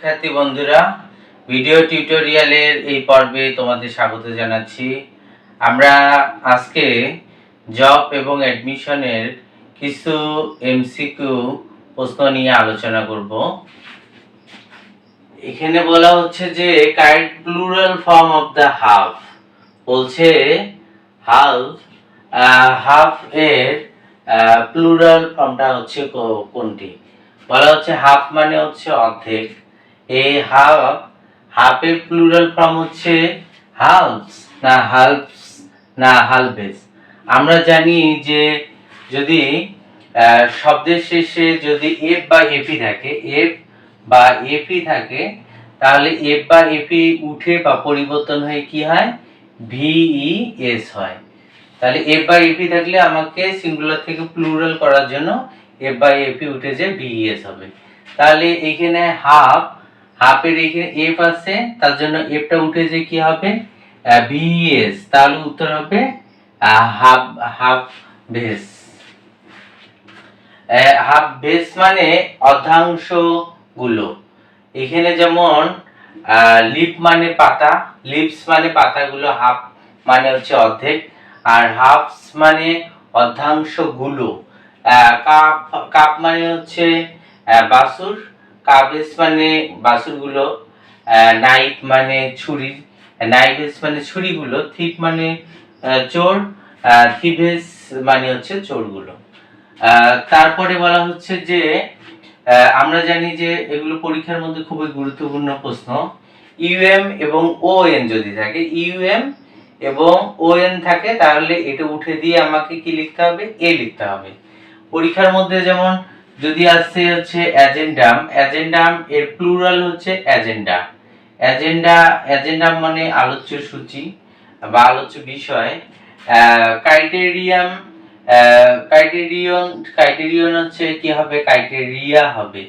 শিক্ষার্থী বন্ধুরা, ভিডিও টিউটোরিয়ালের এই পর্বে তোমাদের স্বাগত জানাচ্ছি। আমরা আজকে জব এবং অ্যাডমিশনের কিছু এমসিকিউ প্রশ্ন নিয়ে আলোচনা করব। এখানে বলা হচ্ছে যে correct plural form of the half. বলছে হাফ এর প্লুরাল ফর্মটা হচ্ছে কোনটি? বলা হচ্ছে হাফ মানে হচ্ছে অর্ধেক। এই হাফের প্লুরাল ফর্ম হচ্ছে হালভস না হালভস না হালভেস। আমরা জানি যে যদি শব্দের শেষে যদি এফ বা এপি থাকে, এফ বা এপি থাকে, তাহলে এফ বা এপি উঠে বা পরিবর্তন হয়ে কি হয়? ভিইএস হয়। তাহলে এফ বাই এপি থাকলে আমাকে সিঙ্গুলার থেকে প্লুরাল করার জন্য এফ বাই এপি উঠে যে ভিইএস হবে। তাহলে এখানে হাফের এখানে এফ আছে, তার জন্য এফটা উঠে যে কি হবে? ভিইএস। তাহলে উত্তর হবে হাফ বেস। হাফ বেস মানে অর্ধাংশ গুলো। এখানে যেমন লিপ মানে পাতা, লিপস মানে পাতাগুলো, হাফ মানে হচ্ছে অর্ধেক, আর হাফস মানে অর্ধাংশ গুলো। কাপ মানে হচ্ছে বাসুর, কাবেস মানে বাসুরগুলো, নাইফ মানে ছুরি, নাইভেস মানে ছুরিগুলো, থিপ মানে চোর, থিভেস মানে হচ্ছে চোরগুলো। তারপরে বলা হচ্ছে যে আমরা জানি যে এগুলো পরীক্ষার মধ্যে খুবই গুরুত্বপূর্ণ প্রশ্ন। ইউএম এবং ওএন যদি থাকে, ইউএম এবং ওএন থাকে, তাহলে এটা উঠে দিয়ে আমাকে কি লিখতে হবে? এ লিখতে হবে। পরীক্ষার মধ্যে যেমন যদি আসছে হচ্ছে অ্যাজেন্ডাম, অ্যাজেন্ডাম এর প্লুরাল হচ্ছে অ্যাজেন্ডা। অ্যাজেন্ডাম মানে আলোচ্য সূচি বা আলোচ্য বিষয়। ক্রাইটেরিয়ন হচ্ছে কি হবে? ক্রাইটেরিয়া হবে।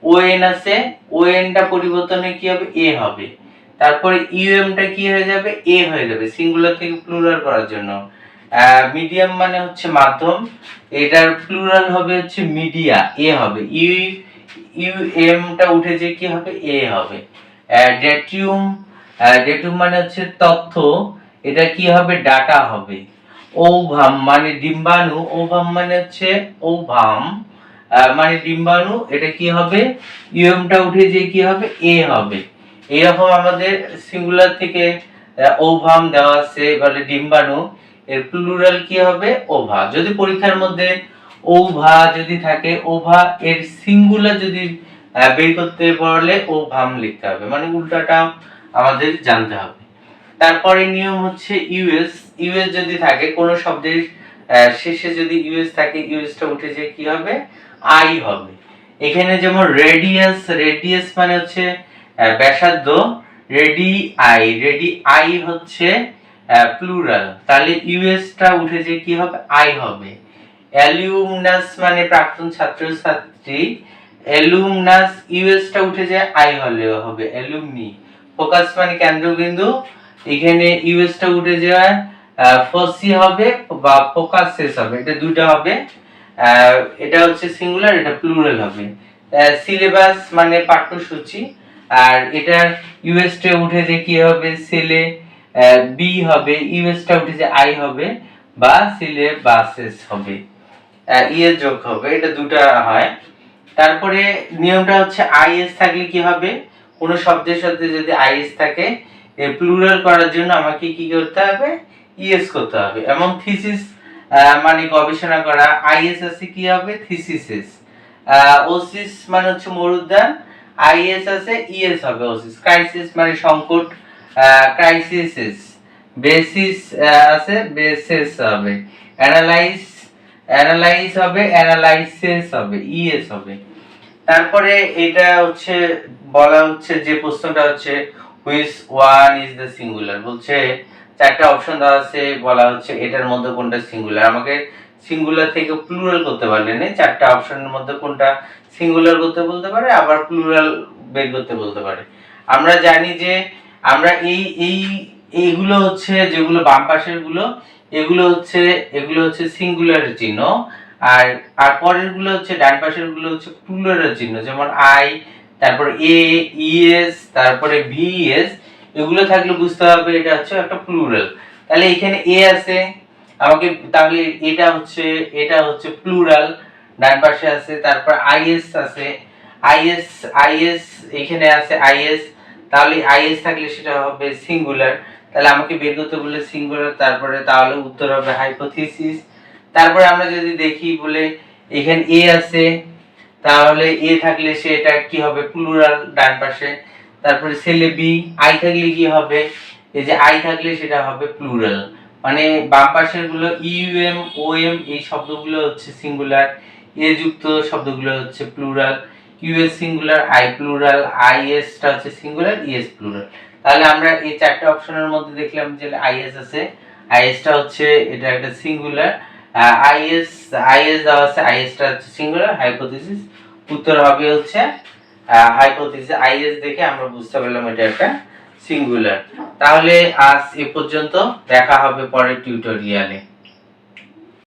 ওএন আছে, ওএনটা পরিবর্তনে কি হবে? এ হবে। তারপরে ইউএমটা কি হয়ে যাবে? এ হয়ে যাবে, সিঙ্গুলার থেকে প্লুরাল করার জন্য। মিডিয়াম মানে হচ্ছে মাধ্যম, এটার প্লুরাল হবে হচ্ছে মিডিয়া, এ হবে। ইউএমটা উঠে যে কি হবে? এ হবে। ডেটিউম মানে হচ্ছে তথ্য, এটা কি হবে? ডাটা হবে। ওভাম মানে ডিম্বাণু, ওভাম মানে হচ্ছে ওভাম মানে ডিম্বাণু, এটা কি হবে? ইউএমটা উঠে যে কি হবে? এ হবে। এরকম আমাদের সিঙ্গুলার থেকে ওভাম দেওয়া আছে, বলে ডিম্বাণু, এর প্লুরাল কি হবে? ওভা। যদি পরীক্ষার মধ্যে ওভা যদি থাকে, ওভা এর সিঙ্গুলার যদি বের করতে বলে ওভাম লিখতে হবে, মানে উল্টাটা আমাদের জানতে হবে। তারপরে নিয়ম হচ্ছে ইউএস। ইউএস যদি থাকে কোন শব্দের শেষে, যদি ইউএস থাকে, ইউএসটা উঠে যে কি হবে? আই হবে। এখানে যেমন রেডিয়াস মানে হচ্ছে ব্যাসার্ধ, রেডি আই হচ্ছে প্লুরাল, তাহলে ইউএসটা উঠে যে কি হবে? আই হবে। অ্যালুমনাস মানে প্রাক্তন ছাত্রছাত্রী, অ্যালুমনাস ইউএসটা উঠে যায় আই হলে হবে অ্যালুমনি। ফোকাস মানে কেন্দ্রবিন্দু, এখানে ইউএসটা উঠে যায় ফসি হবে বা ফোকাসেস হবে, এটা দুটো হবে। এটা হচ্ছে সিঙ্গুলার, এটা প্লুরাল হবে। সিলেবাস মানে পাঠ্যসূচি, আর এটার ইউএসটা উঠে যে কি হবে? সিলে বি হবে, ইউএসটা উঠে যে আই হবে, বা সিলেবাসেস হবে, ইএস যোগ হবে, এটা দুটো হয়। তারপরে নিয়মটা হচ্ছে আইএস থাকলে কি হবে? কোন শব্দের সাথে যদি আইএস থাকে, এর প্লুরাল করার জন্য আমাকে কি করতে হবে? ইএস করতে হবে। এবং থিসিস মানে গবেষণা করা, আইএস আছে কি হবে? থিসিসেস। ওসিস মানে হচ্ছে মরুদ্যান, আইএস আছে, ইএস হবে ওসিস। ক্রাইসিস মানে সংকট, ক্রাইসিসেস। বেসিস আছে, বেসেস হবে। অ্যানালাইজ হবে, অ্যানালাইসিস হবে, ইএস হবে। তারপরে এটা হচ্ছে বলা হচ্ছে যে প্রশ্নটা হচ্ছে which one is the singular. বলছে চারটা অপশন দেওয়া আছে, বলা হচ্ছে এটার মধ্যে কোনটা সিঙ্গুলার। আমাকে সিঙ্গুলার থেকে প্লুরাল করতে পারলে না, চারটা অপশনের মধ্যে কোনটা সিঙ্গুলার করতে বলতে পারে, আবার প্লুরাল বের করতে বলতে পারে। আমরা জানি যে আমরা এইগুলো হচ্ছে যেগুলো বাম পাশের গুলো, এগুলো হচ্ছে সিঙ্গুলারের চিহ্ন, আর পরের গুলো হচ্ছে ডান পাশের গুলো হচ্ছে প্লুরালের চিহ্ন। যেমন আই, তারপর এ ইএস তারপরে ভিএস এগুলো থাকলে বুঝতে হবে এটা হচ্ছে একটা প্লুরাল। তাহলে এখানে এ আছে আমাকে, তাহলে এটা হচ্ছে প্লুরাল, ডান পাশে আছে। তারপর আইএস আছে, আইএস আইএস এখানে আছে আইএস, তাহলে আইএস থাকলে সেটা হবে সিঙ্গুলার। তাহলে আমাকে বের করতে বলে সিঙ্গুলার, তারপরে তাহলে উত্তর হবে হাইপোথিসিস। তারপরে আমরা যদি দেখি বলে এখানে এ আছে, তাহলে এ থাকলে সেটা কি হবে প্লুরাল ডান পাশে। তারপরে ছেলে বি, আই থাকলে কি হবে, এই যে আই থাকলে সেটা হবে প্লুরাল। মানে বাম পাশের গুলো ইউএম ওএম এই শব্দগুলো হচ্ছে সিঙ্গুলার, এ যুক্ত শব্দগুলো হচ্ছে plural, US singular, I plural, is টা হচ্ছে সিঙ্গুলার, ইএস প্লুরাল। তাহলে আমরা এই চারটি অপশনের মধ্যে দেখলাম যে আইএস আছে, আইএস টা হচ্ছে এটা একটা সিঙ্গুলার, আইএস আইএস দেওয়া আছে, আইএস টা হচ্ছে সিঙ্গুলার, হাইপোথিসিস উত্তর হবে হচ্ছে হাইপোথিসিস। আইএস দেখে আমরা বুঝতে পারলাম এটা একটা সিঙ্গুলার। তাহলে আজ এ পর্যন্ত, দেখা হবে পরের টিউটোরিয়ালে।